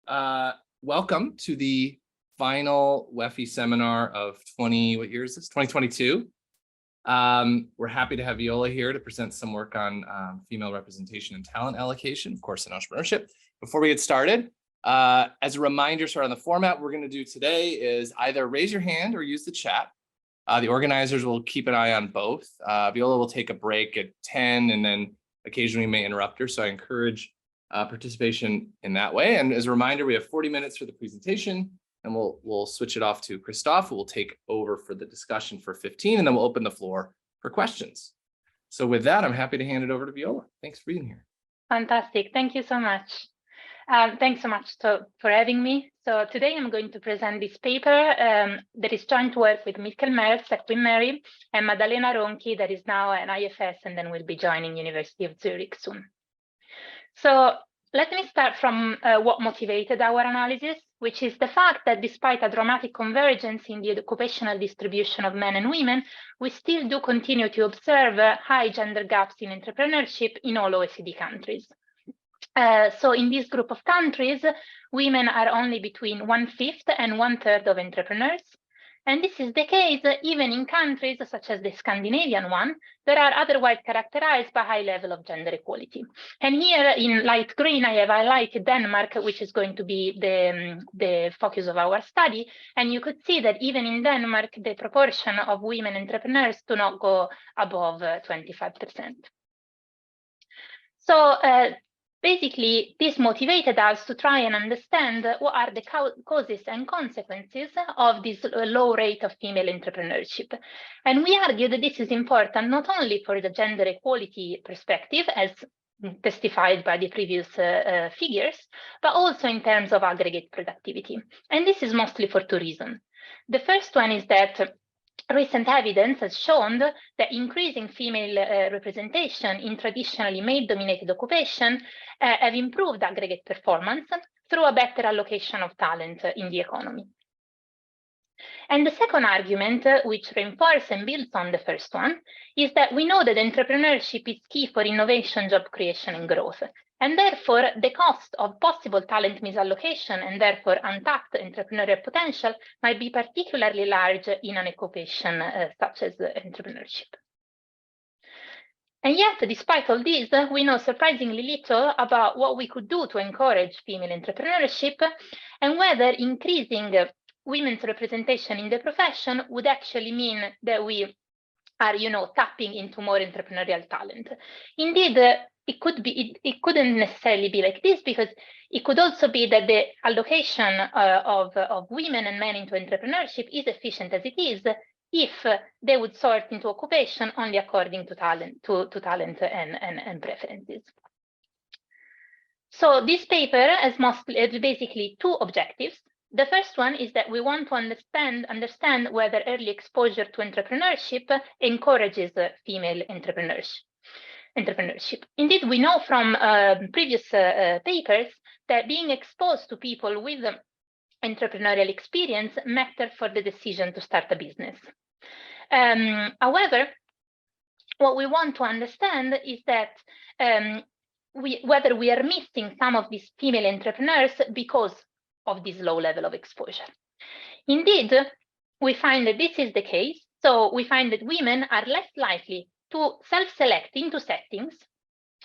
Welcome to the final WEFI seminar of 2022. We're happy to have Viola here to present some work on female representation and talent allocation, of course, in entrepreneurship. Before we get started, as a reminder, sort of on the format we're going to do today is either raise your hand or use the chat. The organizers will keep an eye on both. Viola will take a break at 10 and then occasionally may interrupt her, so I encourage participation in that way. And as a reminder, we have 40 minutes for the presentation, and we'll switch it off to Kristoph, who will take over for the discussion for 15, and then we'll open the floor for questions. So with that, I'm happy to hand it over to Viola. Thanks for being here. Fantastic. Thank you so much. Thanks so much for having me. So today I'm going to present this paper that is joint work with Mikkel Mertz at Queen Mary and Maddalena Ronchi, that is now an IFS and then will be joining University of Zurich soon. So let me start from what motivated our analysis, which is the fact that despite a dramatic convergence in the occupational distribution of men and women, we still do continue to observe high gender gaps in entrepreneurship in all OECD countries. So in this group of countries, women are only between 1/5 and 1/3 of entrepreneurs. And this is the case even in countries such as the Scandinavian one that are otherwise characterized by high level of gender equality. And here in light green, I have highlighted Denmark, which is going to be the focus of our study. And you could see that even in Denmark, the proportion of women entrepreneurs do not go above 25%. So basically, this motivated us to try and understand what are the causes and consequences of this low rate of female entrepreneurship. And we argue that this is important not only for the gender equality perspective, as testified by the previous figures, but also in terms of aggregate productivity. And this is mostly for two reasons. The first one is that recent evidence has shown that increasing female representation in traditionally male-dominated occupation have improved aggregate performance through a better allocation of talent in the economy. And the second argument, which reinforces and builds on the first one, is that we know that entrepreneurship is key for innovation, job creation, and growth. And therefore, the cost of possible talent misallocation and therefore untapped entrepreneurial potential might be particularly large in an occupation such as entrepreneurship. And yet, despite all this, we know surprisingly little about what we could do to encourage female entrepreneurship and whether increasing women's representation in the profession would actually mean that we are, tapping into more entrepreneurial talent. Indeed, it couldn't necessarily be like this, because it could also be that the allocation of women and men into entrepreneurship is efficient as it is if they would sort into occupation only according to talent, and preferences. So this paper has basically two objectives. The first one is that we want to understand whether early exposure to entrepreneurship encourages female entrepreneurship. Indeed, we know from previous papers that being exposed to people with entrepreneurial experience matter for the decision to start a business. However, what we want to understand is that whether we are missing some of these female entrepreneurs because of this low level of exposure. Indeed, we find that this is the case. So we find that women are less likely to self-select into settings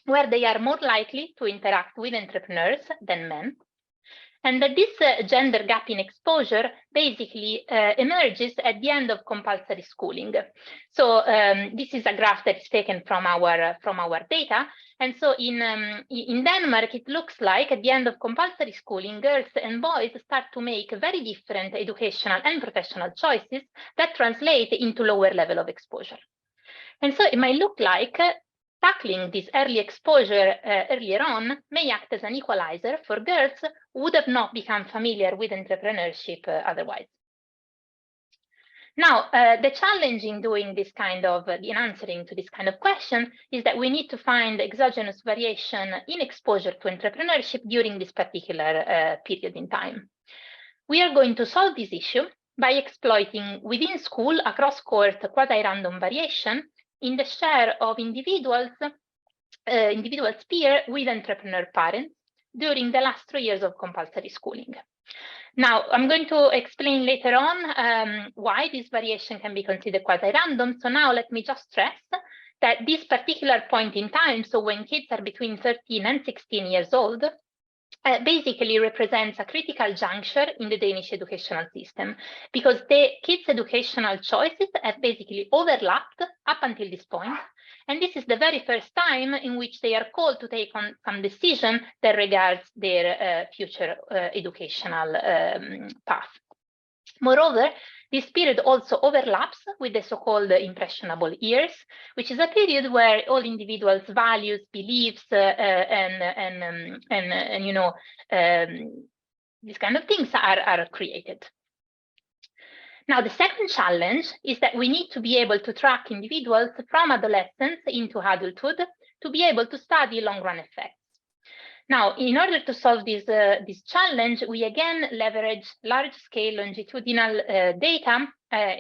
where they are more likely to interact with entrepreneurs than men, and that this gender gap in exposure basically emerges at the end of compulsory schooling. So this is a graph that is taken from our data, and so in Denmark it looks like at the end of compulsory schooling, girls and boys start to make very different educational and professional choices that translate into lower level of exposure. And so it might look like tackling this early exposure earlier on may act as an equalizer for girls who would have not become familiar with entrepreneurship otherwise. Now, the challenge in doing this in answering to this kind of question is that we need to find exogenous variation in exposure to entrepreneurship during this particular period in time. We are going to solve this issue by exploiting within school a cross-cohort quasi-random variation in the share of individuals peer with entrepreneur parents during the last 3 years of compulsory schooling. Now, I'm going to explain later on why this variation can be considered quasi-random. So now let me just stress that this particular point in time, so when kids are between 13 and 16 years old, basically represents a critical juncture in the Danish educational system, because the kids' educational choices have basically overlapped up until this point. And this is the very first time in which they are called to take on some decision that regards their future educational path. Moreover, this period also overlaps with the so-called impressionable years, which is a period where all individuals' values, beliefs, and you know, these kind of things are created. Now, the second challenge is that we need to be able to track individuals from adolescence into adulthood to be able to study long-run effects. Now, in order to solve this challenge, we again leverage large-scale longitudinal data,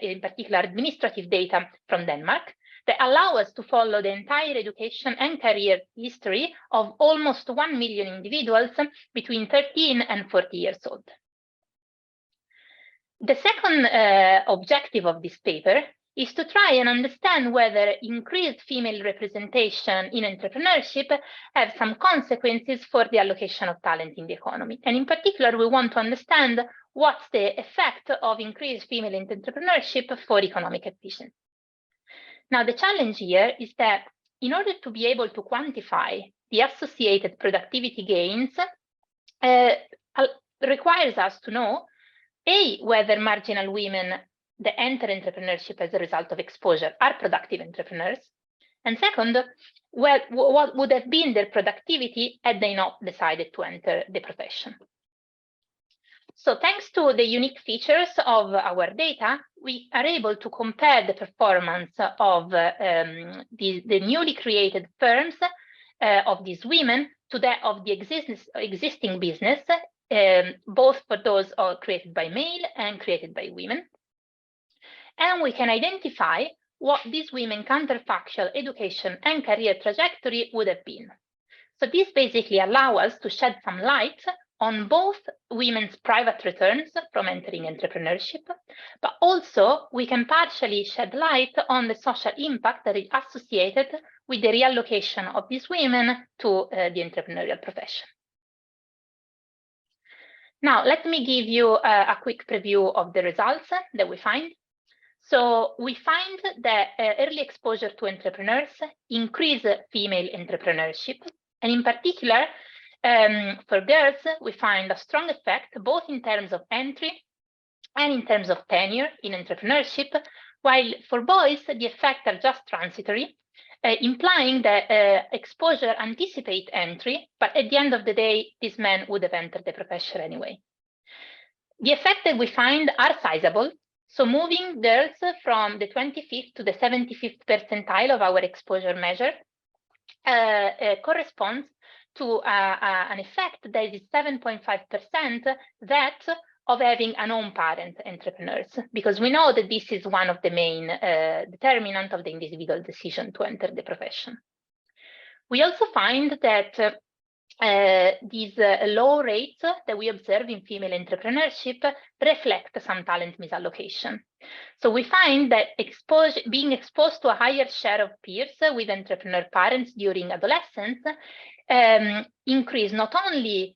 in particular administrative data from Denmark, that allow us to follow the entire education and career history of almost 1 million individuals between 13 and 40 years old. The second objective of this paper is to try and understand whether increased female representation in entrepreneurship have some consequences for the allocation of talent in the economy. And in particular, we want to understand what's the effect of increased female in entrepreneurship for economic efficiency. Now, the challenge here is that in order to be able to quantify the associated productivity gains, requires us to know, A, whether marginal women that enter entrepreneurship as a result of exposure are productive entrepreneurs, and second, what would have been their productivity had they not decided to enter the profession. So thanks to the unique features of our data, we are able to compare the performance of the newly created firms of these women to that of the existing business, both for those created by male and created by women. And we can identify what these women counterfactual education and career trajectory would have been. So this basically allows us to shed some light on both women's private returns from entering entrepreneurship, but also we can partially shed light on the social impact that is associated with the reallocation of these women to the entrepreneurial profession. Now, let me give you a quick preview of the results that we find. So we find that early exposure to entrepreneurs increase female entrepreneurship. And in particular, for girls, we find a strong effect, both in terms of entry and in terms of tenure in entrepreneurship, while for boys, the effects are just transitory, implying that exposure anticipates entry, but at the end of the day, these men would have entered the profession anyway. The effects that we find are sizable. So moving girls from the 25th to the 75th percentile of our exposure measure corresponds to an effect that is 7.5% that of having a non-parent entrepreneurs, because we know that this is one of the main determinants of the individual decision to enter the profession. We also find that these low rates that we observe in female entrepreneurship reflect some talent misallocation. So we find that being exposed to a higher share of peers with entrepreneur parents during adolescence increase not only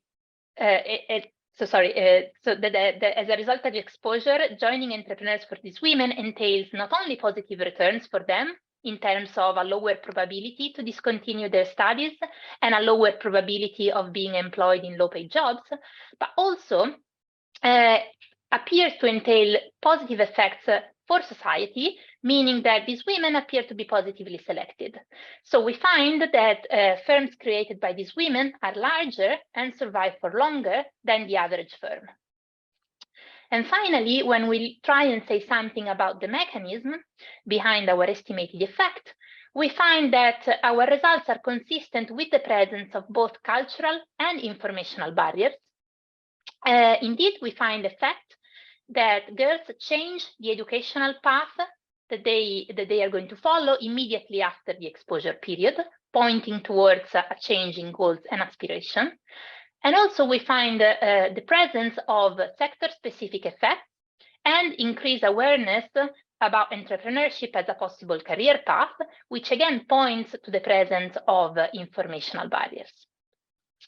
as a result of exposure, joining entrepreneurs for these women entails not only positive returns for them in terms of a lower probability to discontinue their studies and a lower probability of being employed in low-paid jobs, but also appears to entail positive effects for society, meaning that these women appear to be positively selected. So we find that firms created by these women are larger and survive for longer than the average firm. And finally, when we try and say something about the mechanism behind our estimated effect, we find that our results are consistent with the presence of both cultural and informational barriers. Indeed, we find the fact that girls change the educational path that they are going to follow immediately after the exposure period, pointing towards a change in goals and aspiration. And also we find the presence of sector-specific effects and increased awareness about entrepreneurship as a possible career path, which again points to the presence of informational barriers.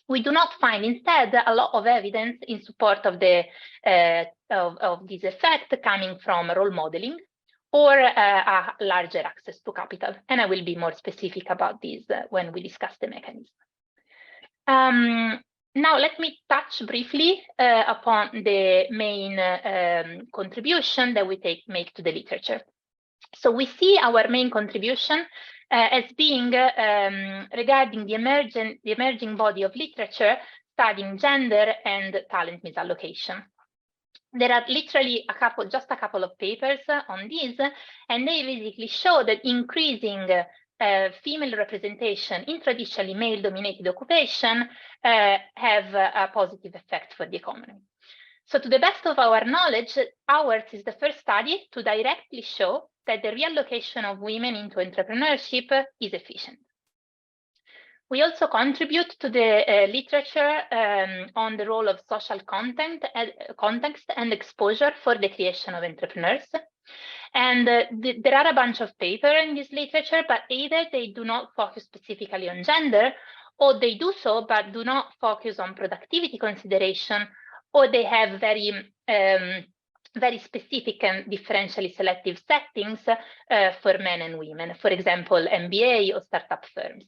We do not find instead a lot of evidence in support of this effect coming from role modeling or a larger access to capital. And I will be more specific about this when we discuss the mechanism. Now, let me touch briefly upon the main contribution that we make to the literature. So we see our main contribution as being regarding the emerging body of literature studying gender and talent misallocation. There are literally just a couple of papers on this, and they basically show that increasing female representation in traditionally male-dominated occupation have a positive effect for the economy. So to the best of our knowledge, ours is the first study to directly show that the reallocation of women into entrepreneurship is efficient. We also contribute to the literature on the role of social context and exposure for the creation of entrepreneurs. And there are a bunch of papers in this literature, but either they do not focus specifically on gender, or they do so, but do not focus on productivity consideration, or they have very specific and differentially selective settings for men and women, for example, MBA or startup firms.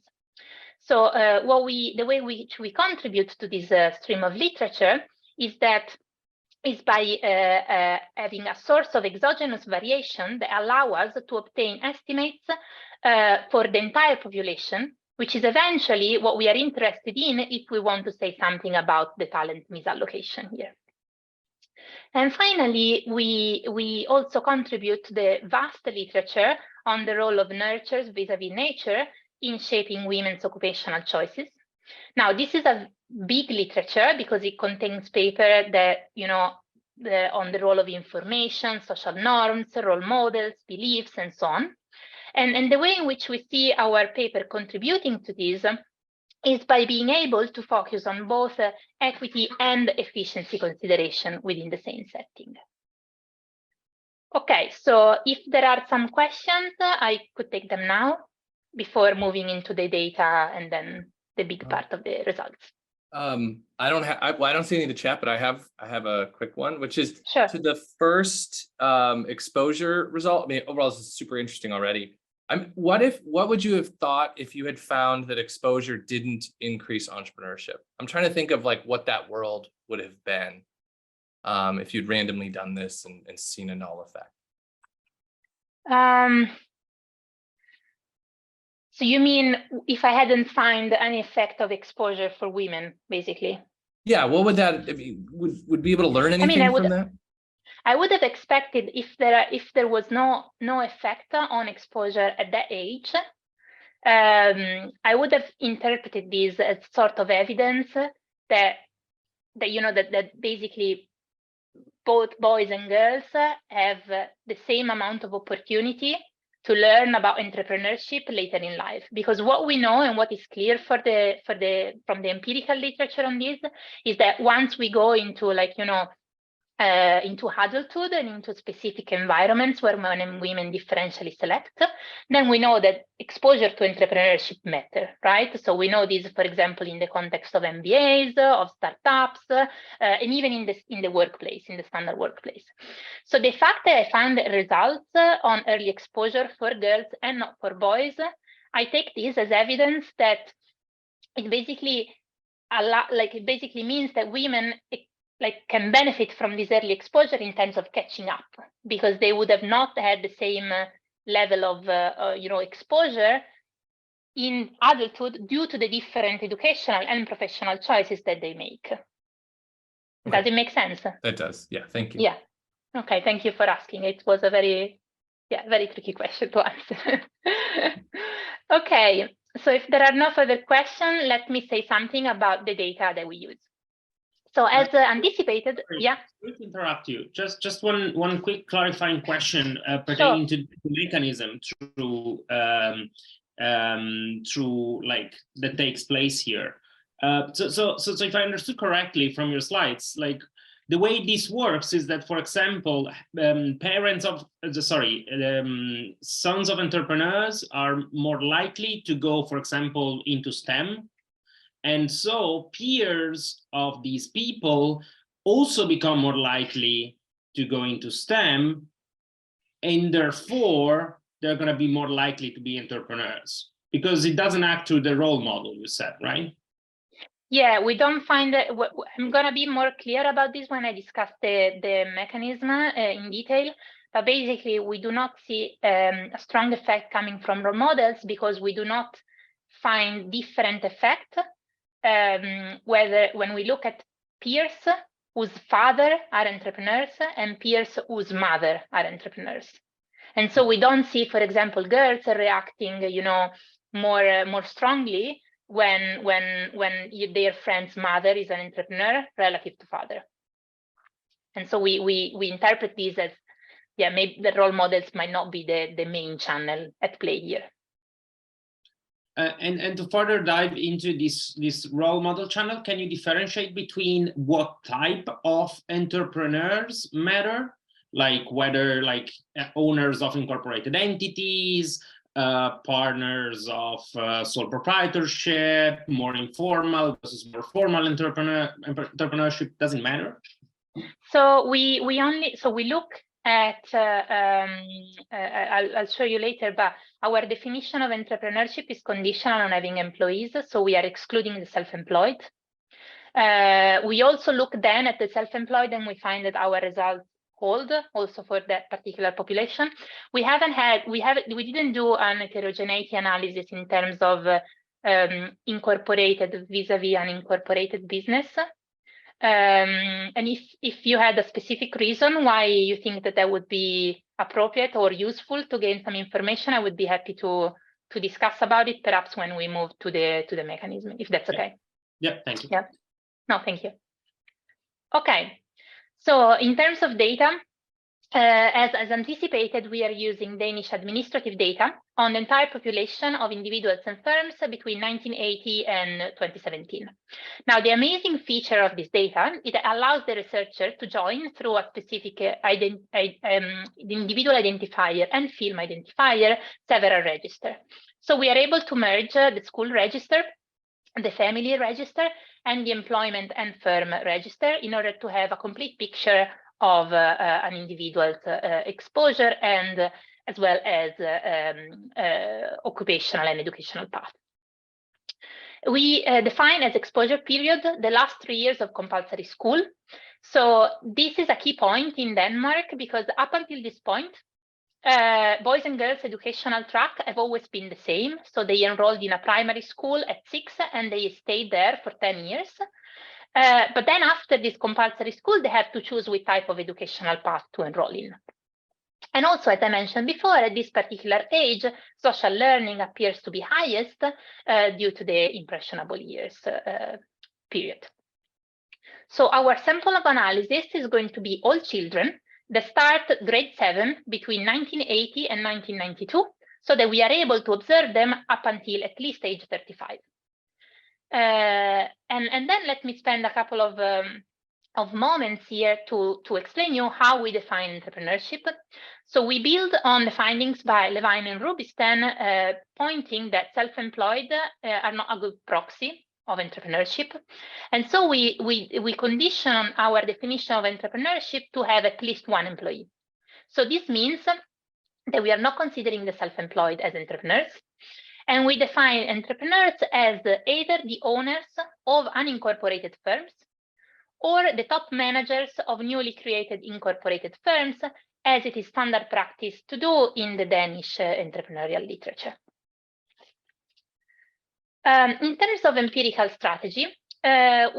So the way which we contribute to this stream of literature is by having a source of exogenous variation that allow us to obtain estimates for the entire population, which is eventually what we are interested in if we want to say something about the talent misallocation here. And finally, we also contribute to the vast literature on the role of nurtures vis-a-vis nature in shaping women's occupational choices. Now, this is a big literature because it contains paper that, on the role of information, social norms, role models, beliefs, and so on. And the way in which we see our paper contributing to this is by being able to focus on both equity and efficiency consideration within the same setting. Okay, so if there are some questions, I could take them now before moving into the data and then the big part of the results. I don't see any in the chat, but I have a quick one, which is sure. To the first exposure result. I mean, overall, this is super interesting already. What would you have thought if you had found that exposure didn't increase entrepreneurship? I'm trying to think of like what that world would have been if you'd randomly done this and seen a null effect. So you mean if I hadn't found any effect of exposure for women, basically? Yeah, what would that? I mean, would be able to learn anything from that? I would have expected if there was no effect on exposure at that age, I would have interpreted this as sort of evidence that basically both boys and girls have the same amount of opportunity to learn about entrepreneurship later in life. Because what we know and what is clear from the empirical literature on this is that once we go into into adulthood and into specific environments where men and women differentially select, then we know that exposure to entrepreneurship matter, right? So we know this, for example, in the context of MBAs, of startups, and even in the workplace, in the standard workplace. So the fact that I found results on early exposure for girls and not for boys, I take this as evidence that it basically means that women can benefit from this early exposure in terms of catching up, because they would have not had the same level of exposure in adulthood due to the different educational and professional choices that they make. Okay. Does it make sense? That does. Yeah. Thank you. Yeah. Okay. Thank you for asking. It was a very tricky question to answer. Okay. So if there are no further questions, let me say something about the data that we use. So as anticipated, yeah. Sorry to interrupt you. Just one quick clarifying question pertaining to the mechanism through that takes place here. So if I understood correctly from your slides, like the way this works is that, for example, sons of entrepreneurs are more likely to go, for example, into STEM. And so peers of these people also become more likely to go into STEM, and therefore they're going to be more likely to be entrepreneurs, because it doesn't act to the role model, you said, right? Yeah, we don't find that. I'm going to be more clear about this when I discuss the mechanism in detail. But basically, we do not see a strong effect coming from role models, because we do not find different effect whether when we look at peers whose father are entrepreneurs and peers whose mother are entrepreneurs. And so we don't see, for example, girls reacting, more strongly when their friend's mother is an entrepreneur relative to father. And so we interpret this as, yeah, maybe the role models might not be the main channel at play here. And to further dive into this role model channel, can you differentiate between what type of entrepreneurs matter, like whether owners of incorporated entities, partners of sole proprietorship, more informal versus more formal entrepreneurship? Doesn't matter. So we look at I'll show you later, but our definition of entrepreneurship is conditional on having employees, so we are excluding the self-employed. We also look then at the self-employed, and we find that our results hold also for that particular population. We didn't do an heterogeneity analysis in terms of incorporated vis-a-vis unincorporated business. And if you had a specific reason why you think that would be appropriate or useful to gain some information, I would be happy to discuss about it, perhaps when we move to the mechanism, if that's okay. Yeah, thank you. Yeah. No, thank you. Okay. So in terms of data, as anticipated, we are using Danish administrative data on the entire population of individuals and firms between 1980 and 2017. Now, the amazing feature of this data, it allows the researcher to join through a specific individual identifier and film identifier several registers. So we are able to merge the school register, the family register, and the employment and firm register in order to have a complete picture of an individual's exposure and as well as occupational and educational path. We define as exposure period the last 3 years of compulsory school. So this is a key point in Denmark, because up until this point, boys and girls educational track have always been the same. So they enrolled in a primary school at 6 and they stayed there for 10 years. But then after this compulsory school, they have to choose which type of educational path to enroll in. And also, as I mentioned before, at this particular age, social learning appears to be highest due to the impressionable years period. So our sample of analysis is going to be all children that start grade 7 between 1980 and 1992, so that we are able to observe them up until at least age 35. And then let me spend a couple of moments here to explain you how we define entrepreneurship. So we build on the findings by Levine and Rubinstein, pointing that self-employed are not a good proxy of entrepreneurship. And so we condition our definition of entrepreneurship to have at least one employee. So this means that we are not considering the self-employed as entrepreneurs. And we define entrepreneurs as either the owners of unincorporated firms or the top managers of newly created incorporated firms, as it is standard practice to do in the Danish entrepreneurial literature. In terms of empirical strategy, as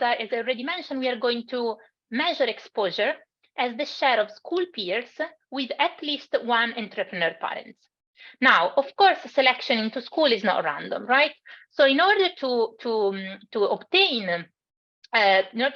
I already mentioned, we are going to measure exposure as the share of school peers with at least one entrepreneur parent. Now, of course, selection into school is not random, right? So in order to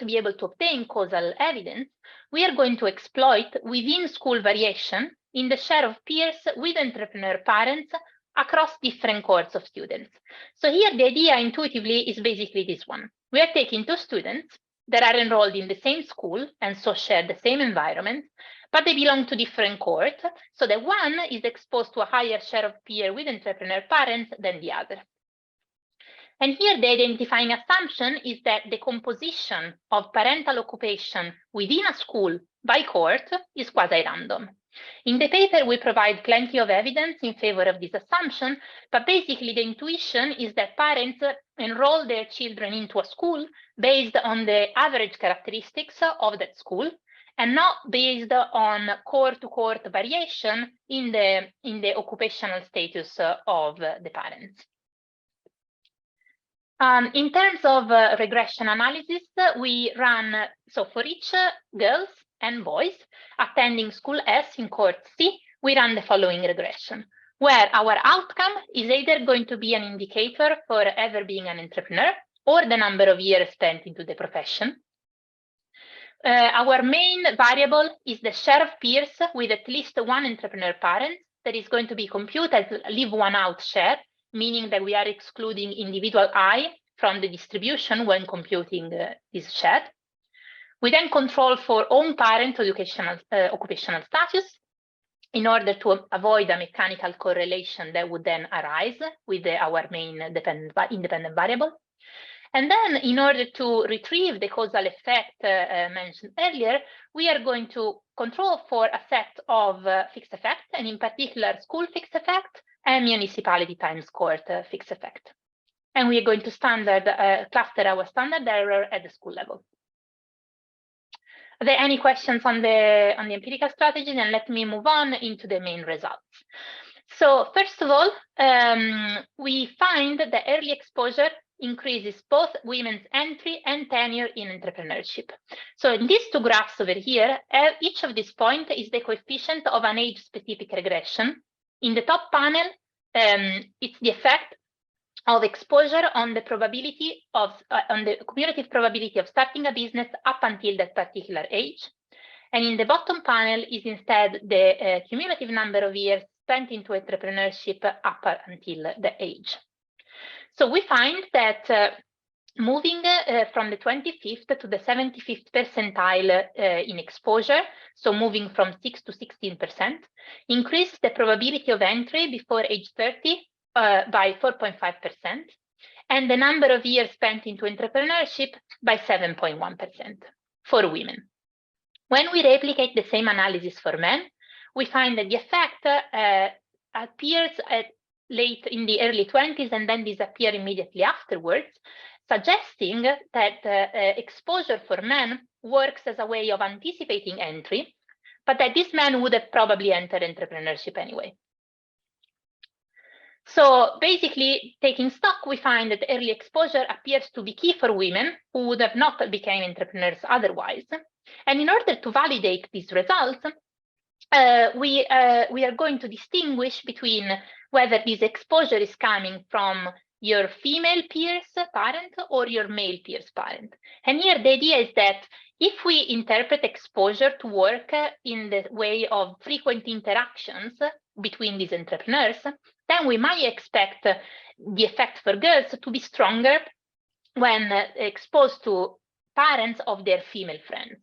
be able to obtain causal evidence, we are going to exploit within school variation in the share of peers with entrepreneur parents across different cohorts of students. So here the idea intuitively is basically this one. We are taking two students that are enrolled in the same school and so share the same environment, but they belong to different cohorts, so that one is exposed to a higher share of peer with entrepreneur parents than the other. And here the identifying assumption is that the composition of parental occupation within a school by cohort is quasi-random. In the paper, we provide plenty of evidence in favor of this assumption, but basically the intuition is that parents enroll their children into a school based on the average characteristics of that school, and not based on cohort-to-cohort variation in the occupational status of the parents. In terms of regression analysis, we run, so for each girls and boys attending school S in cohort C, we run the following regression, where our outcome is either going to be an indicator for ever being an entrepreneur or the number of years spent into the profession. Our main variable is the share of peers with at least one entrepreneur parent that is going to be computed as leave one out share, meaning that we are excluding individual I from the distribution when computing this share. We then control for own parent occupational status in order to avoid a mechanical correlation that would then arise with our main independent variable. And then in order to retrieve the causal effect mentioned earlier, we are going to control for a set of fixed effects, and in particular school fixed effect and municipality times cohort fixed effect. And we are going to cluster our standard error at the school level. Are there any questions on the empirical strategy? Then let me move on into the main results. So first of all, we find that early exposure increases both women's entry and tenure in entrepreneurship. So in these two graphs over here, each of these points is the coefficient of an age-specific regression. In the top panel, it's the effect of exposure on the probability of on the cumulative probability of starting a business up until that particular age. And in the bottom panel is instead the cumulative number of years spent into entrepreneurship up until the age. So we find that moving from the 25th to the 75th percentile in exposure, so moving from 6 to 16%, increased the probability of entry before age 30 by 4.5%, and the number of years spent into entrepreneurship by 7.1% for women. When we replicate the same analysis for men, we find that the effect appears late in the early 20s and then disappear immediately afterwards, suggesting that exposure for men works as a way of anticipating entry, but that this man would have probably entered entrepreneurship anyway. So basically, taking stock, we find that early exposure appears to be key for women who would have not become entrepreneurs otherwise. And in order to validate these results, we are going to distinguish between whether this exposure is coming from your female peers parent or your male peers parent. And here the idea is that if we interpret exposure to work in the way of frequent interactions between these entrepreneurs, then we might expect the effect for girls to be stronger when exposed to parents of their female friends.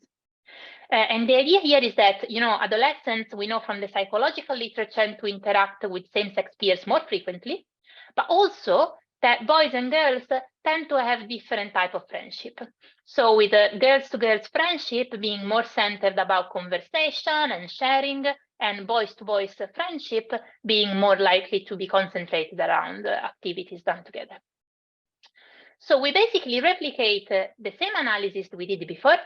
And the idea here is that, adolescents, we know from the psychological literature, to interact with same-sex peers more frequently, but also that boys and girls tend to have different type of friendship. So with girls-to-girls friendship being more centered about conversation and sharing, and boys-to-boys friendship being more likely to be concentrated around activities done together. So we basically replicate the same analysis we did before,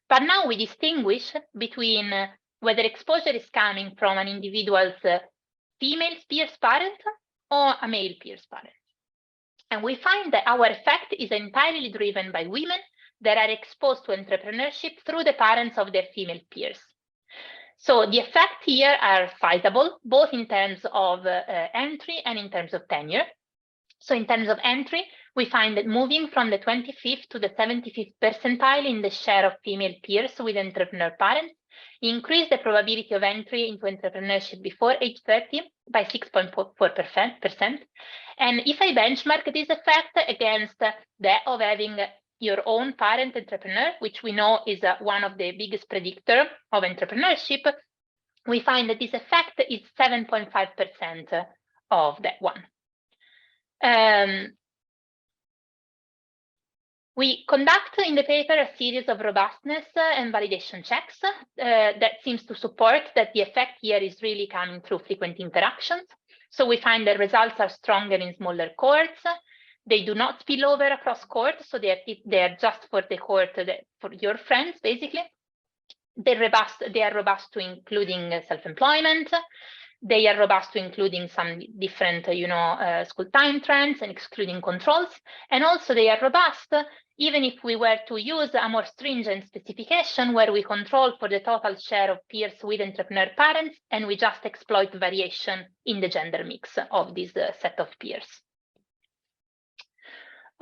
but now we distinguish between whether exposure is coming from an individual's female peers parent or a male peers parent. And we find that our effect is entirely driven by women that are exposed to entrepreneurship through the parents of their female peers. So the effects here are sizable, both in terms of entry and in terms of tenure. So in terms of entry, we find that moving from the 25th to the 75th percentile in the share of female peers with entrepreneur parents increase the probability of entry into entrepreneurship before age 30 by 6.4%. And if I benchmark this effect against that of having your own parent entrepreneur, which we know is one of the biggest predictors of entrepreneurship, we find that this effect is 7.5% of that one. We conduct in the paper a series of robustness and validation checks that seems to support that the effect here is really coming through frequent interactions. So we find that results are stronger in smaller cohorts. They do not spill over across cohorts, so they are just for the cohort for your friends, basically. They are robust to including self-employment. They are robust to including some different, school time trends and excluding controls. And also they are robust even if we were to use a more stringent specification where we control for the total share of peers with entrepreneur parents and we just exploit variation in the gender mix of this set of peers.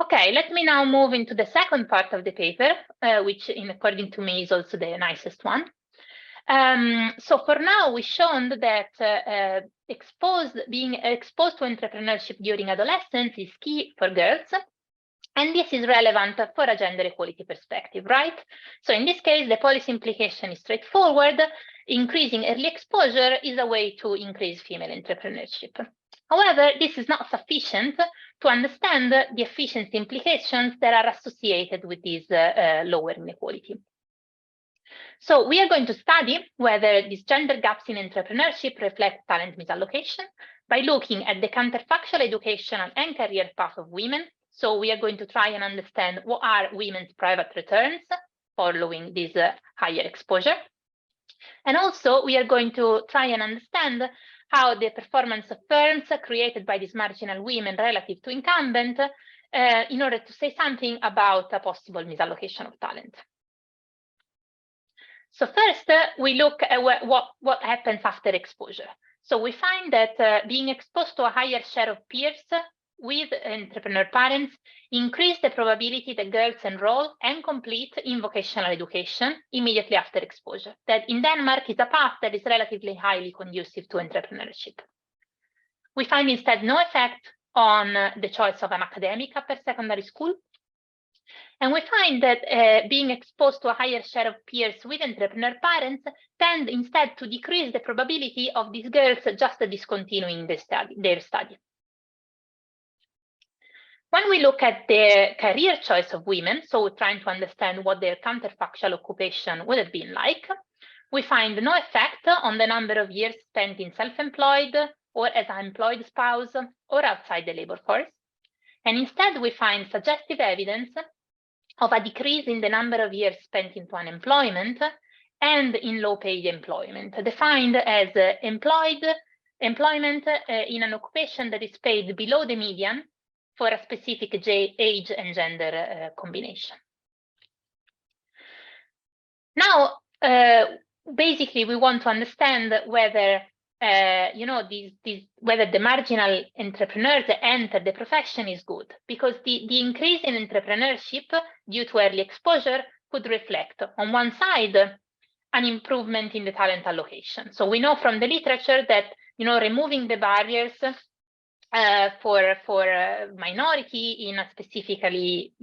Okay, let me now move into the second part of the paper, which according to me is also the nicest one. So for now, we've shown that being exposed to entrepreneurship during adolescence is key for girls. And this is relevant for a gender equality perspective, right? So in this case, the policy implication is straightforward. Increasing early exposure is a way to increase female entrepreneurship. However, this is not sufficient to understand the efficiency implications that are associated with this lower inequality. So we are going to study whether these gender gaps in entrepreneurship reflect talent misallocation by looking at the counterfactual educational and career path of women. So we are going to try and understand what are women's private returns following this higher exposure. And also we are going to try and understand how the performance of firms created by these marginal women relative to incumbent in order to say something about a possible misallocation of talent. So first, we look at what happens after exposure. So we find that being exposed to a higher share of peers with entrepreneur parents increase the probability that girls enroll and complete in vocational education immediately after exposure. That in Denmark is a path that is relatively highly conducive to entrepreneurship. We find instead no effect on the choice of an academic after secondary school. And we find that being exposed to a higher share of peers with entrepreneur parents tend instead to decrease the probability of these girls just discontinuing their study. When we look at the career choice of women, so we're trying to understand what their counterfactual occupation would have been like, we find no effect on the number of years spent in self-employed or as an employed spouse or outside the labor force. And instead, we find suggestive evidence of a decrease in the number of years spent into unemployment and in low-paid employment, defined as employment in an occupation that is paid below the median for a specific age and gender combination. Now, basically, we want to understand whether whether the marginal entrepreneurs that enter the profession is good, because the increase in entrepreneurship due to early exposure could reflect, on one side, an improvement in the talent allocation. So we know from the literature that removing the barriers for minority in a specifically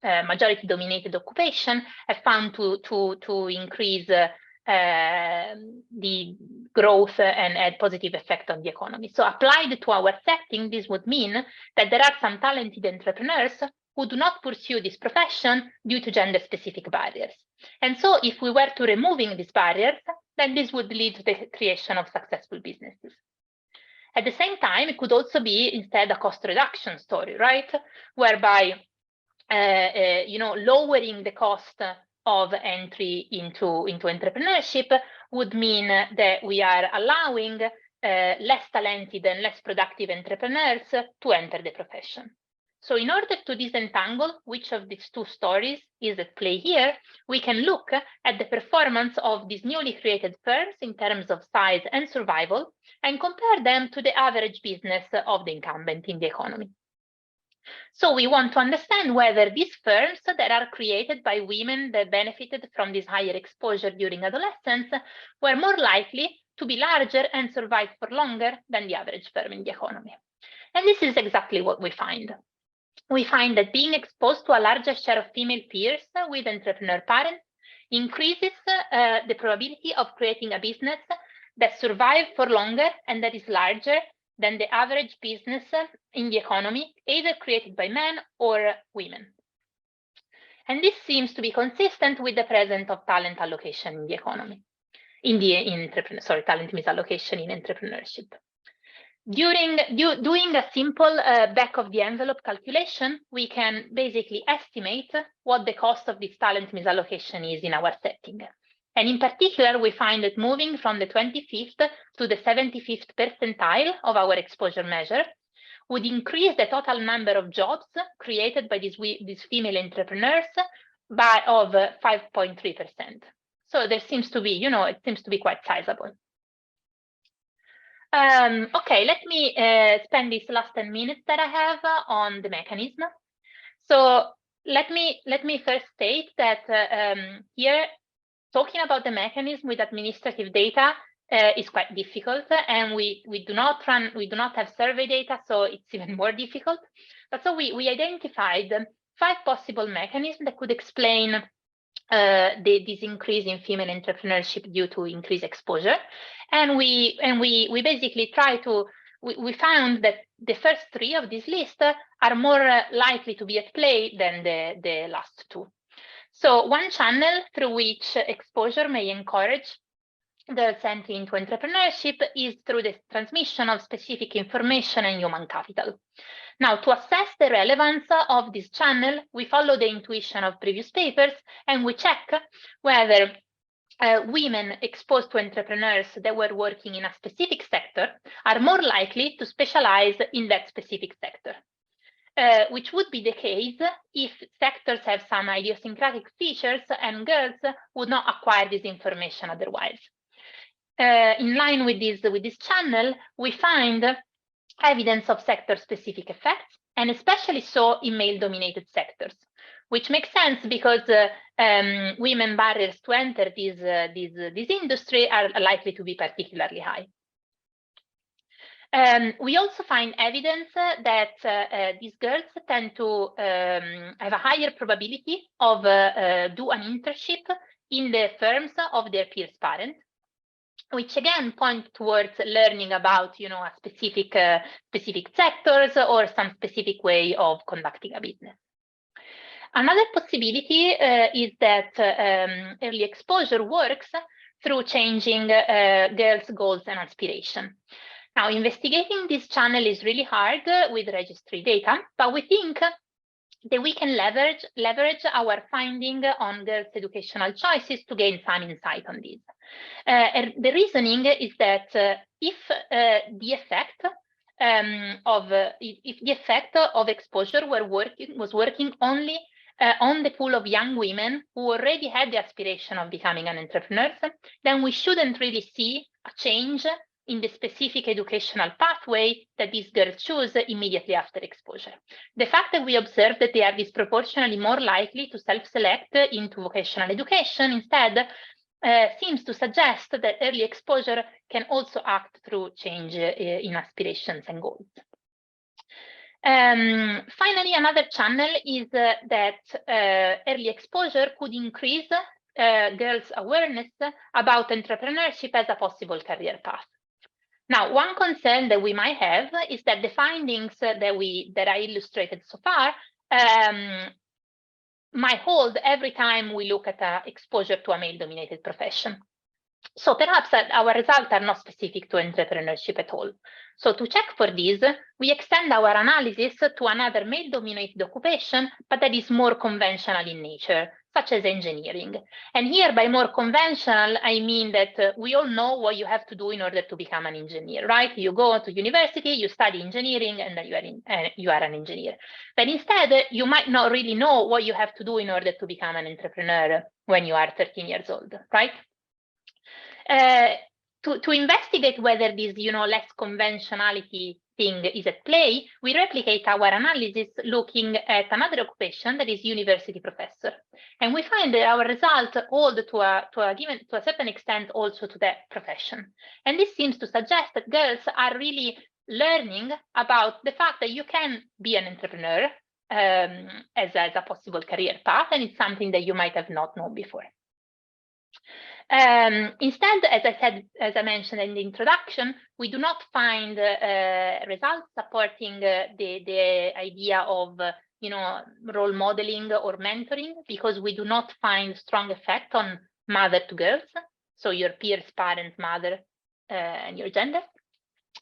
majority-dominated occupation have found to increase the growth and add positive effect on the economy. So applied to our setting, this would mean that there are some talented entrepreneurs who do not pursue this profession due to gender-specific barriers. And so if we were to removing these barriers, then this would lead to the creation of successful businesses. At the same time, it could also be instead a cost reduction story, right? Whereby, lowering the cost of entry into entrepreneurship would mean that we are allowing less talented and less productive entrepreneurs to enter the profession. So in order to disentangle which of these two stories is at play here, we can look at the performance of these newly created firms in terms of size and survival and compare them to the average business of the incumbent in the economy. So we want to understand whether these firms that are created by women that benefited from this higher exposure during adolescence were more likely to be larger and survive for longer than the average firm in the economy. And this is exactly what we find. We find that being exposed to a larger share of female peers with entrepreneur parents increases the probability of creating a business that survives for longer and that is larger than the average business in the economy, either created by men or women. And this seems to be consistent with the presence of talent allocation in the economy, talent misallocation in entrepreneurship. Doing a simple back of the envelope calculation, we can basically estimate what the cost of this talent misallocation is in our setting. And in particular, we find that moving from the 25th to the 75th percentile of our exposure measure would increase the total number of jobs created by these female entrepreneurs of 5.3%. So there seems to be, it seems to be quite sizable. Okay, let me spend these last 10 minutes that I have on the mechanism. So let me first state that here, talking about the mechanism with administrative data is quite difficult, and we do not have survey data, so it's even more difficult. But so we identified 5 possible mechanisms that could explain this increase in female entrepreneurship due to increased exposure, and we basically we found that the first 3 of this list are more likely to be at play than the last 2. So one channel through which exposure may encourage girls' entry into entrepreneurship is through the transmission of specific information and human capital. Now, to assess the relevance of this channel, we follow the intuition of previous papers, and we check whether women exposed to entrepreneurs that were working in a specific sector are more likely to specialize in that specific sector. Which would be the case if sectors have some idiosyncratic features and girls would not acquire this information otherwise. In line with this channel, we find evidence of sector-specific effects, and especially so in male-dominated sectors, which makes sense because women barriers to enter this industry are likely to be particularly high. We also find evidence that these girls tend to have a higher probability of do an internship in the firms of their peers' parents, which again point towards learning about a specific sectors or some specific way of conducting a business. Another possibility is that early exposure works through changing girls' goals and aspiration. Now, investigating this channel is really hard with registry data, but we think that we can leverage our finding on girls' educational choices to gain some insight on this. And the reasoning is that if the effect of exposure was working only on the pool of young women who already had the aspiration of becoming an entrepreneur, then we shouldn't really see a change in the specific educational pathway that these girls choose immediately after exposure. The fact that we observe that they are disproportionately more likely to self-select into vocational education instead seems to suggest that early exposure can also act through change in aspirations and goals. Finally, another channel is that early exposure could increase girls' awareness about entrepreneurship as a possible career path. Now, one concern that we might have is that the findings that I illustrated so far might hold every time we look at exposure to a male-dominated profession. So perhaps our results are not specific to entrepreneurship at all. So to check for this, we extend our analysis to another male-dominated occupation, but that is more conventional in nature, such as engineering. And here, by more conventional, I mean that we all know what you have to do in order to become an engineer, right? You go to university, you study engineering, and then you are an engineer. But instead, you might not really know what you have to do in order to become an entrepreneur when you are 13 years old, right? To investigate whether this, less conventionality thing is at play, we replicate our analysis looking at another occupation, that is university professor. And we find that our results hold to a certain extent also to that profession. And this seems to suggest that girls are really learning about the fact that you can be an entrepreneur as a possible career path, and it's something that you might have not known before. Instead, as I mentioned in the introduction, we do not find results supporting the idea of role modeling or mentoring, because we do not find strong effect on mother to girls, so your peers, parents, mother, and your gender.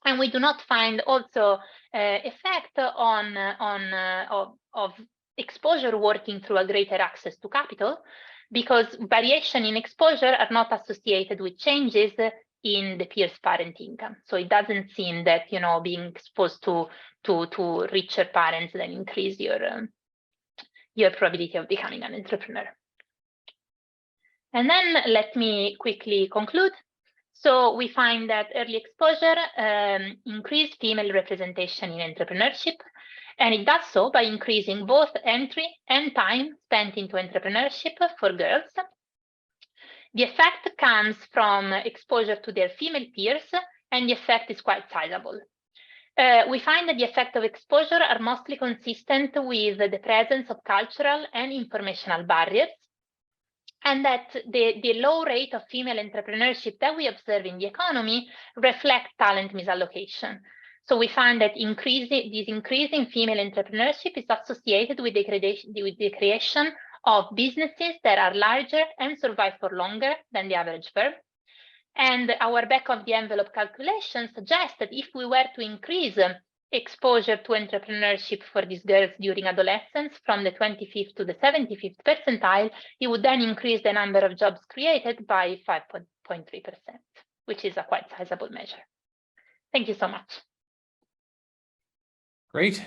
And we do not find also effect of exposure working through a greater access to capital, because variation in exposure are not associated with changes in the peers' parent income. So it doesn't seem that being exposed to richer parents then increase your probability of becoming an entrepreneur. And then let me quickly conclude. So we find that early exposure increased female representation in entrepreneurship, and it does so by increasing both entry and time spent into entrepreneurship for girls. The effect comes from exposure to their female peers, and the effect is quite sizable. We find that the effect of exposure are mostly consistent with the presence of cultural and informational barriers, and that the low rate of female entrepreneurship that we observe in the economy reflect talent misallocation. So we find that this increase in female entrepreneurship is associated with the creation of businesses that are larger and survive for longer than the average firm. And our back of the envelope calculation suggests that if we were to increase exposure to entrepreneurship for these girls during adolescence from the 25th to the 75th percentile, it would then increase the number of jobs created by 5.3%, which is a quite sizable measure. Thank you so much. Great.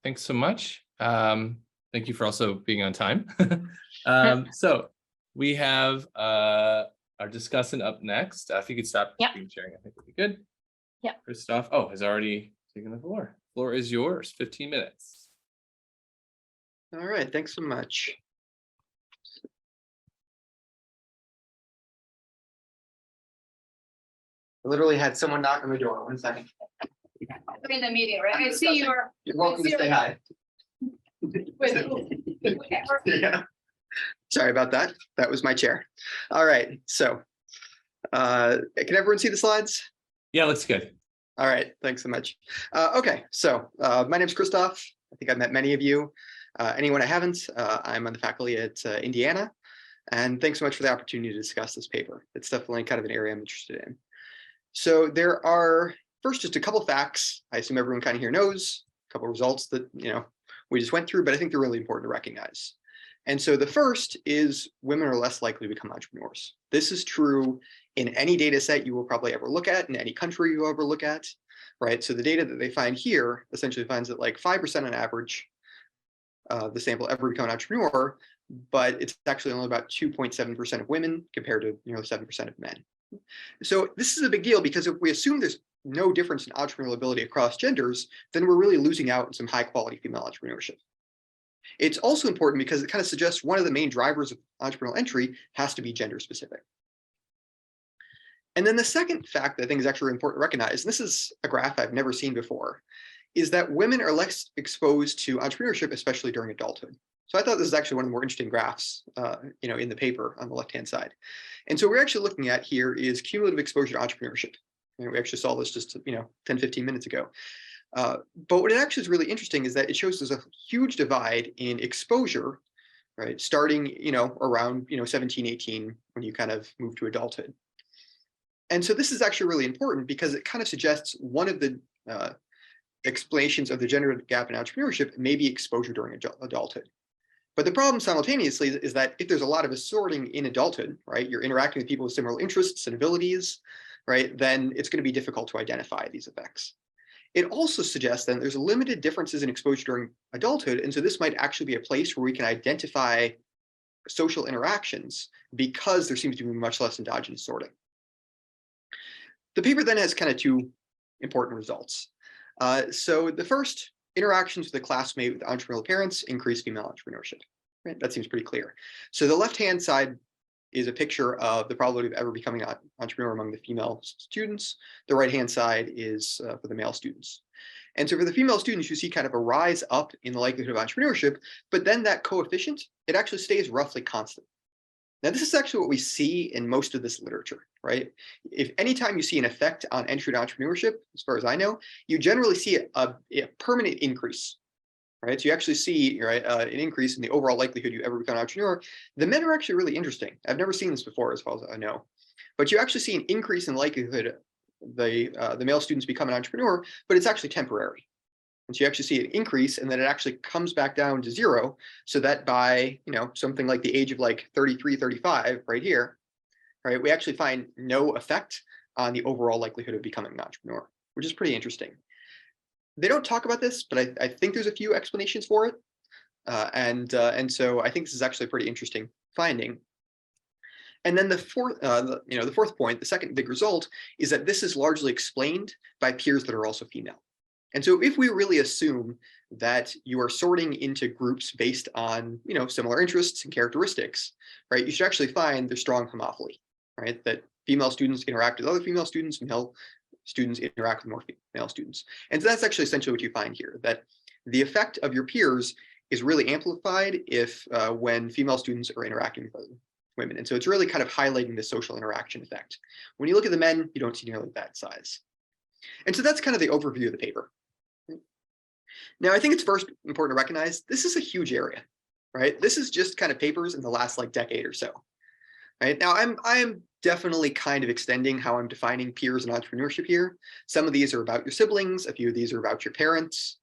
Thanks so much. Thank you for also being on time. So we have our discussant up next. If you could stop screen sharing, I think would be good. Yeah. Kristoph, has already taken the floor. Floor is yours, 15 minutes. All right, thanks so much. I literally had someone knock on the door. 1 second. In the meeting, right? I see you're welcome to say hi. Yeah. Sorry about that. That was my chair. All right. So can everyone see the slides? Yeah, looks good. All right. Thanks so much. Okay. So my name is Kristoph. I think I've met many of you. Anyone I haven't, I'm on the faculty at Indiana. And thanks so much for the opportunity to discuss this paper. It's definitely kind of an area I'm interested in. So there are first just a couple of facts. I assume everyone kind of here knows, a couple of results that we just went through, but I think they're really important to recognize. And so the first is women are less likely to become entrepreneurs. This is true in any data set you will probably ever look at, in any country you will ever look at, right? So the data that they find here essentially finds that like 5% on average, the sample ever become an entrepreneur, but it's actually only about 2.7% of women compared to 7% of men. So this is a big deal because if we assume there's no difference in entrepreneurial ability across genders, then we're really losing out on some high quality female entrepreneurship. It's also important because it kind of suggests one of the main drivers of entrepreneurial entry has to be gender specific. And then the second fact that I think is actually important to recognize, and this is a graph I've never seen before, is that women are less exposed to entrepreneurship, especially during adulthood. So I thought this is actually one of the more interesting graphs, in the paper on the left-hand side. And so we're actually looking at here is cumulative exposure to entrepreneurship. And we actually saw this just 10, 15 minutes ago. But what it actually is really interesting is that it shows there's a huge divide in exposure, right? Starting, around, 17, 18, when you kind of move to adulthood. And so this is actually really important because it kind of suggests one of the explanations of the gender gap in entrepreneurship may be exposure during adulthood. But the problem simultaneously is that if there's a lot of assorting in adulthood, right, you're interacting with people with similar interests and abilities, right, then it's going to be difficult to identify these effects. It also suggests then there's limited differences in exposure during adulthood, and so this might actually be a place where we can identify social interactions because there seems to be much less endogenous sorting. The paper then has kind of two important results. So the first, interactions with a classmate with entrepreneurial parents increase female entrepreneurship. Right? That seems pretty clear. So the left-hand side is a picture of the probability of ever becoming an entrepreneur among the female students. The right-hand side is for the male students. And so for the female students, you see kind of a rise up in the likelihood of entrepreneurship, but then that coefficient, it actually stays roughly constant. Now, this is actually what we see in most of this literature, right? If anytime you see an effect on entry to entrepreneurship, as far as I know, you generally see a permanent increase, right? So you actually see, right, an increase in the overall likelihood you ever become an entrepreneur. The men are actually really interesting. I've never seen this before, as far as I know, but you actually see an increase in likelihood the male students become an entrepreneur, but it's actually temporary. And so you actually see an increase, and then it actually comes back down to zero, so that by, you know, something like the age of like 33, 35, right here, right, we actually find no effect on the overall likelihood of becoming an entrepreneur, which is pretty interesting. They don't talk about this, but I think there's a few explanations for it, and so I think this is actually a pretty interesting finding. And then the fourth point, the second big result, is that this is largely explained by peers that are also female. And so if we really assume that you are sorting into groups based on, you know, similar interests and characteristics, right, you should actually find there's strong homophily, right? That female students interact with other female students, male students interact with more male students. And so that's actually essentially what you find here, that the effect of your peers is really amplified if when female students are interacting with other women. And so it's really kind of highlighting the social interaction effect. When you look at the men, you don't see nearly that size. And so that's kind of the overview of the paper. Now, I think it's first important to recognize this is a huge area, right? This is just kind of papers in the last like decade or so, right? Now, I'm definitely kind of extending how I'm defining peers and entrepreneurship here. Some of these are about your siblings, a few of these are about your parents,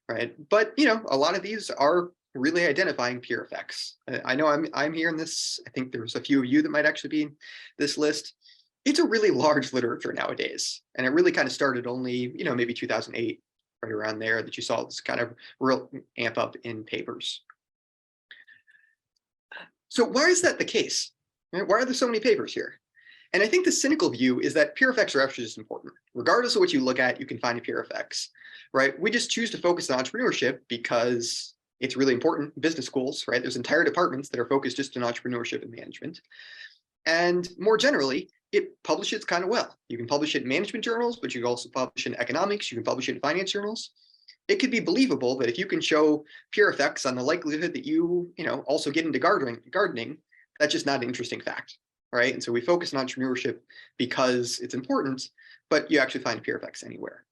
right? But, you know, a lot of these are really identifying peer effects. I know I'm here in this. I think there's a few of you that might actually be in this list. It's a really large literature nowadays, and it really kind of started only, you know, maybe 2008, right around there, that you saw this kind of real amp up in papers. So why is that the case? Right? Why are there so many papers here? And I think the cynical view is that peer effects are actually just important. Regardless of what you look at, you can find peer effects, right? We just choose to focus on entrepreneurship because it's really important in business schools, right? There's entire departments that are focused just on entrepreneurship and management. And more generally, it publishes kind of well. You can publish it in management journals, but you can also publish it in economics, you can publish it in finance journals. It could be believable that if you can show peer effects on the likelihood that you also get into gardening, that's just not an interesting fact, right? And so we focus on entrepreneurship because it's important, but you actually find peer effects anywhere.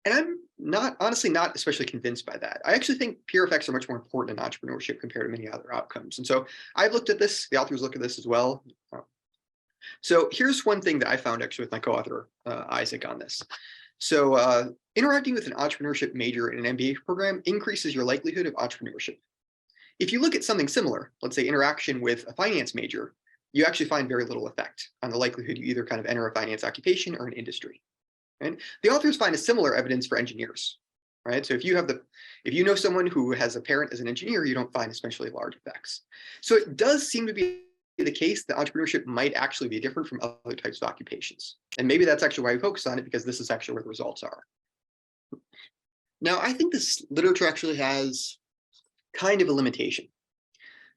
And I'm honestly not especially convinced by that. I actually think peer effects are much more important in entrepreneurship compared to many other outcomes. And so I've looked at this, the authors look at this as well. So here's one thing that I found actually with my co-author, Isaac, on this. So interacting with an entrepreneurship major in an MBA program increases your likelihood of entrepreneurship. If you look at something similar, let's say interaction with a finance major, you actually find very little effect on the likelihood you either kind of enter a finance occupation or an industry. Right? The authors find a similar evidence for engineers, right? So if you know someone who has a parent as an engineer, you don't find especially large effects. So it does seem to be the case that entrepreneurship might actually be different from other types of occupations. And maybe that's actually why we focus on it, because this is actually where the results are. Now, I think this literature actually has kind of a limitation.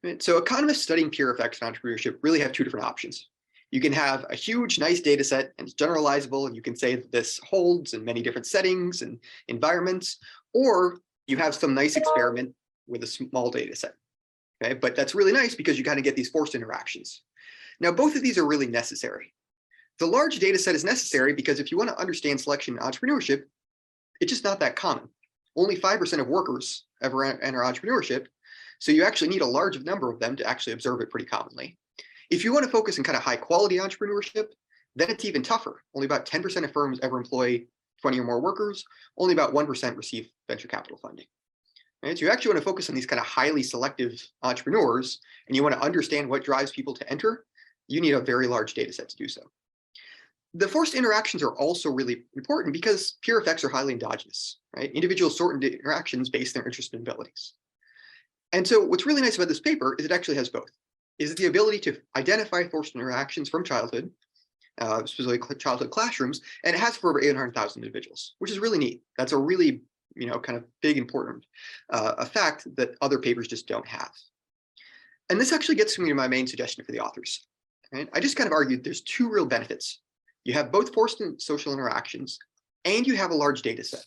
Right? So economists studying peer effects in entrepreneurship really have two different options. You can have a huge, nice data set, and it's generalizable, and you can say that this holds in many different settings and environments, or you have some nice experiment with a small data set. Okay, but that's really nice because you kind of get these forced interactions. Now, both of these are really necessary. The large data set is necessary because if you want to understand selection in entrepreneurship, it's just not that common. Only 5% of workers ever enter entrepreneurship, so you actually need a large number of them to actually observe it pretty commonly. If you want to focus on kind of high quality entrepreneurship, then it's even tougher. Only about 10% of firms ever employ 20 or more workers. Only about 1% receive venture capital funding. Right? So you actually want to focus on these kind of highly selective entrepreneurs, and you want to understand what drives people to enter, you need a very large data set to do so. The forced interactions are also really important because peer effects are highly endogenous, right? Individuals sort into interactions based on their interests and abilities. And so what's really nice about this paper is it actually has both. Is the ability to identify forced interactions from childhood, specifically childhood classrooms, and it has for over 800,000 individuals, which is really neat. That's a really, kind of big, important effect that other papers just don't have. And this actually gets me to my main suggestion for the authors. Right? I just kind of argued there's two real benefits. You have both forced and social interactions, and you have a large data set.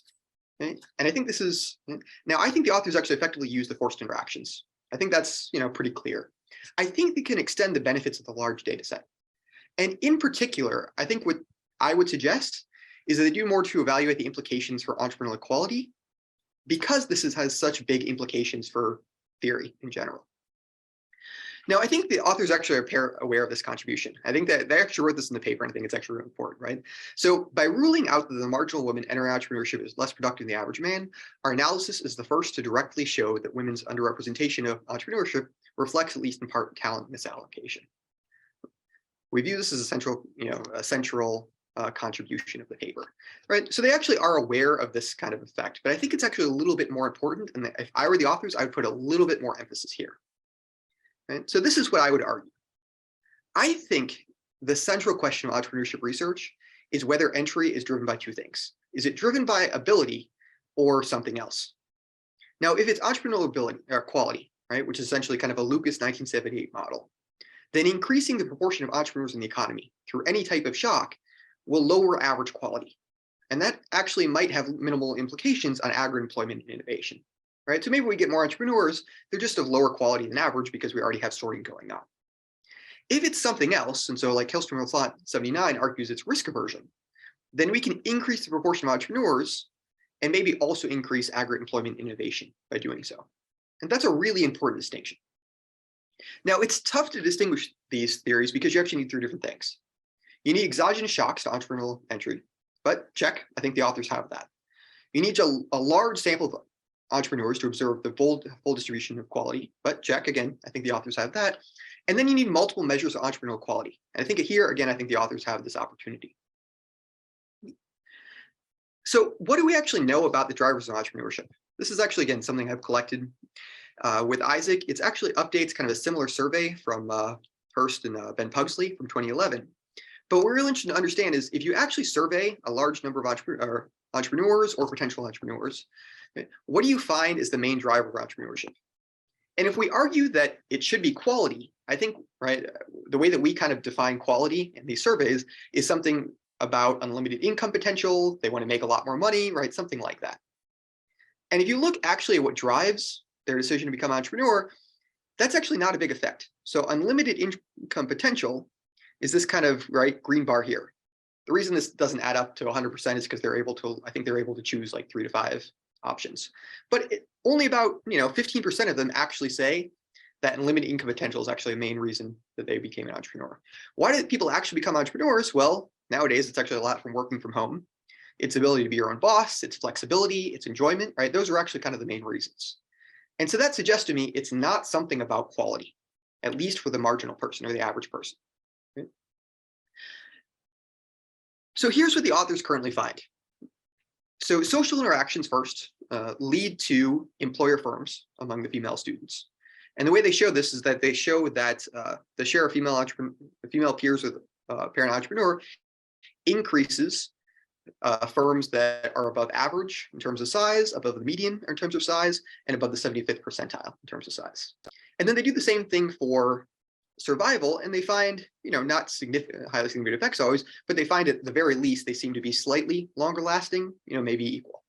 Okay? And I think this is, now I think the authors actually effectively use the forced interactions. I think that's, pretty clear. I think they can extend the benefits of the large data set. And in particular, I think what I would suggest is that they do more to evaluate the implications for entrepreneurial equality, because this has such big implications for theory in general. Now, I think the authors actually are aware of this contribution. I think that they actually wrote this in the paper, and I think it's actually really important, right? So by ruling out that the marginal woman entering entrepreneurship is less productive than the average man, our analysis is the first to directly show that women's underrepresentation of entrepreneurship reflects, at least in part, talent misallocation. We view this as a central, contribution of the paper, right? So they actually are aware of this kind of effect, but I think it's actually a little bit more important. And if I were the authors, I would put a little bit more emphasis here. Right? So this is what I would argue. I think the central question of entrepreneurship research is whether entry is driven by two things. Is it driven by ability or something else? Now, if it's entrepreneurial ability or quality, right, which is essentially kind of a Lucas 1978 model, then increasing the proportion of entrepreneurs in the economy through any type of shock will lower average quality. And that actually might have minimal implications on aggregate employment and innovation. Right? So maybe we get more entrepreneurs, they're just of lower quality than average because we already have sorting going on. If it's something else, and so like Hillstrom 79 argues it's risk aversion, then we can increase the proportion of entrepreneurs and maybe also increase aggregate employment and innovation by doing so. And that's a really important distinction. Now, it's tough to distinguish these theories because you actually need three different things. You need exogenous shocks to entrepreneurial entry, but check, I think the authors have that. You need a large sample of entrepreneurs to observe the full distribution of quality, but check, again, I think the authors have that. And then you need multiple measures of entrepreneurial quality. And I think here, again, I think the authors have this opportunity. So what do we actually know about the drivers of entrepreneurship? This is actually, again, something I've collected with Isaac. It's actually updates kind of a similar survey from Hurst and Ben Pugsley from 2011. But what we're really interested to understand is if you actually survey a large number of entrepreneurs or potential entrepreneurs, what do you find is the main driver of entrepreneurship? And if we argue that it should be quality, I think, right, the way that we kind of define quality in these surveys is something about unlimited income potential, they want to make a lot more money, right, something like that. And if you look actually at what drives their decision to become an entrepreneur, that's actually not a big effect. So unlimited income potential is this kind of, right, green bar here. The reason this doesn't add up to 100% is because I think they're able to choose like 3 to 5 options. But only about 15% of them actually say that unlimited income potential is actually a main reason that they became an entrepreneur. Why did people actually become entrepreneurs? Well, nowadays it's actually a lot from working from home. It's ability to be your own boss, it's flexibility, it's enjoyment, right? Those are actually kind of the main reasons. And so that suggests to me it's not something about quality, at least for the marginal person or the average person. Right? So here's what the authors currently find. So social interactions first lead to employer firms among the female students. And the way they show this is that they show that the share of female peers with parent entrepreneur increases firms that are above average in terms of size, above the median in terms of size, and above the 75th percentile in terms of size. And then they do the same thing for survival, and they find, not significant, highly significant effects always, but they find at the very least they seem to be slightly longer lasting, maybe equal.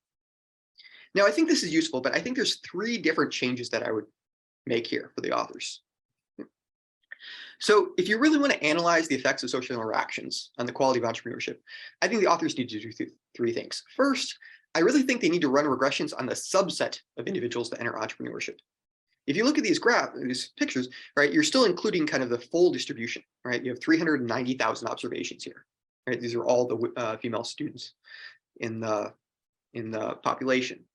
Now, I think this is useful, but I think there's 3 different changes that I would make here for the authors. So if you really want to analyze the effects of social interactions on the quality of entrepreneurship, I think the authors need to do 3 things. First, I really think they need to run regressions on the subset of individuals that enter entrepreneurship. If you look at these pictures, right, you're still including kind of the full distribution, right? You have 390,000 observations here, right? These are all the female students in the population.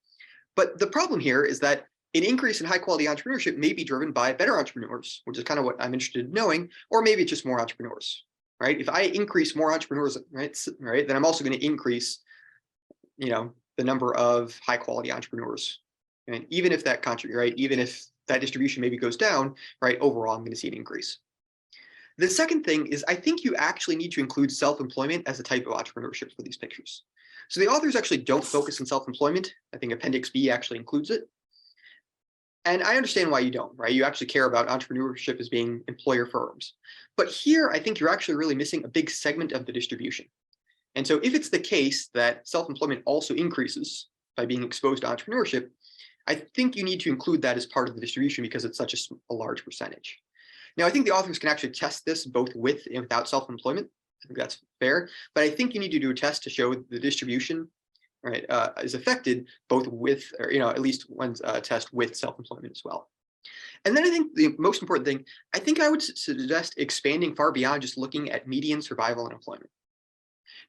But the problem here is that an increase in high quality entrepreneurship may be driven by better entrepreneurs, which is kind of what I'm interested in knowing, or maybe it's just more entrepreneurs, right? If I increase more entrepreneurs, right, then I'm also going to increase, the number of high quality entrepreneurs. And even if that even if that distribution maybe goes down, right, overall, I'm going to see an increase. The second thing is I think you actually need to include self-employment as a type of entrepreneurship for these pictures. So the authors actually don't focus on self-employment. I think Appendix B actually includes it. And I understand why you don't, right? You actually care about entrepreneurship as being employer firms. But here, I think you're actually really missing a big segment of the distribution. And so if it's the case that self-employment also increases by being exposed to entrepreneurship, I think you need to include that as part of the distribution because it's such a large percentage. Now, I think the authors can actually test this both with and without self-employment. I think that's fair, but I think you need to do a test to show the distribution, right, is affected both with, or at least one test with self-employment as well. And then I think the most important thing, I think I would suggest expanding far beyond just looking at median survival and employment.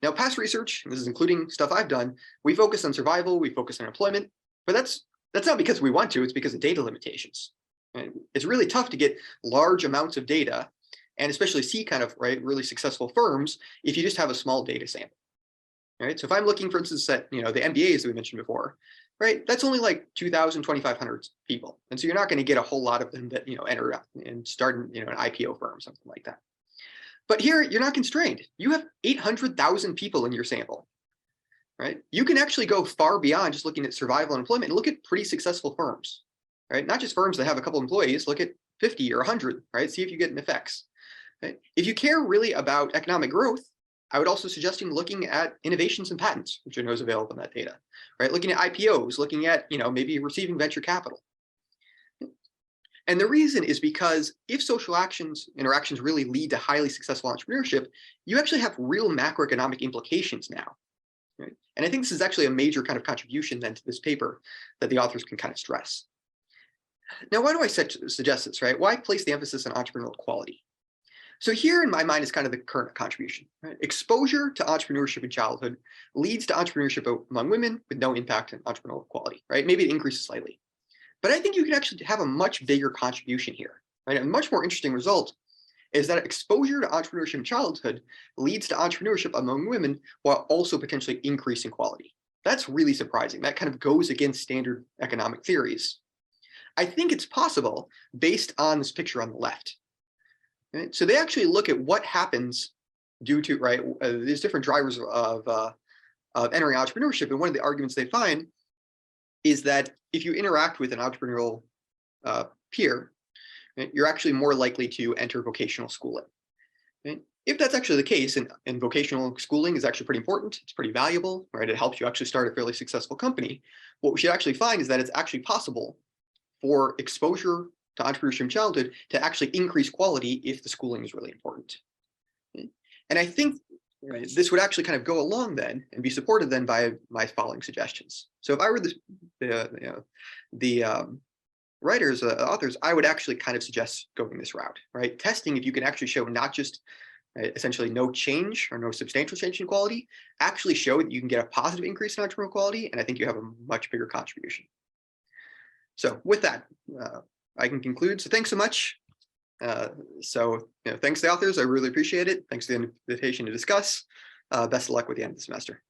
Now, past research, and this is including stuff I've done, we focus on survival, we focus on employment, but that's not because we want to, it's because of data limitations. And it's really tough to get large amounts of data and especially see kind of really successful firms if you just have a small data sample. Right. So if I'm looking, for instance, at the MBAs that we mentioned before, right, that's only like 2,000, 2,500 people. And so you're not going to get a whole lot of them that enter and start an IPO firm, something like that. But here you're not constrained. You have 800,000 people in your sample. Right. You can actually go far beyond just looking at survival and employment and look at pretty successful firms. Right? Not just firms that have a couple employees, look at 50 or 100, right? See if you get an effects. Right? If you care really about economic growth, I would also suggest looking at innovations and patents, which I know is available in that data, right? Looking at IPOs, looking at, maybe receiving venture capital. And the reason is because if social interactions really lead to highly successful entrepreneurship, you actually have real macroeconomic implications now. Right? And I think this is actually a major kind of contribution then to this paper that the authors can kind of stress. Now, why do I suggest this, right? Why place the emphasis on entrepreneurial quality? So here in my mind is kind of the current contribution. Right? Exposure to entrepreneurship in childhood leads to entrepreneurship among women with no impact on entrepreneurial quality, right? Maybe it increases slightly. But I think you can actually have a much bigger contribution here, right? A much more interesting result is that exposure to entrepreneurship in childhood leads to entrepreneurship among women while also potentially increasing quality. That's really surprising. That kind of goes against standard economic theories. I think it's possible based on this picture on the left. Right? So they actually look at what happens due to these different drivers of entering entrepreneurship, and one of the arguments they find is that if you interact with an entrepreneurial peer, right, you're actually more likely to enter vocational schooling. Right? If that's actually the case, and vocational schooling is actually pretty important, it's pretty valuable, right? It helps you actually start a fairly successful company. What we should actually find is that it's actually possible for exposure to entrepreneurship in childhood to actually increase quality if the schooling is really important. And I think this would actually kind of go along then and be supported then by my following suggestions. So if I were the writers, authors, I would actually kind of suggest going this route, right? Testing if you can actually show not just essentially no change or no substantial change in quality, actually show that you can get a positive increase in entrepreneurial quality, and I think you have a much bigger contribution. So with that, I can conclude. So thanks so much. Thanks to the authors. I really appreciate it. Thanks for the invitation to discuss. Best of luck with the end of the semester.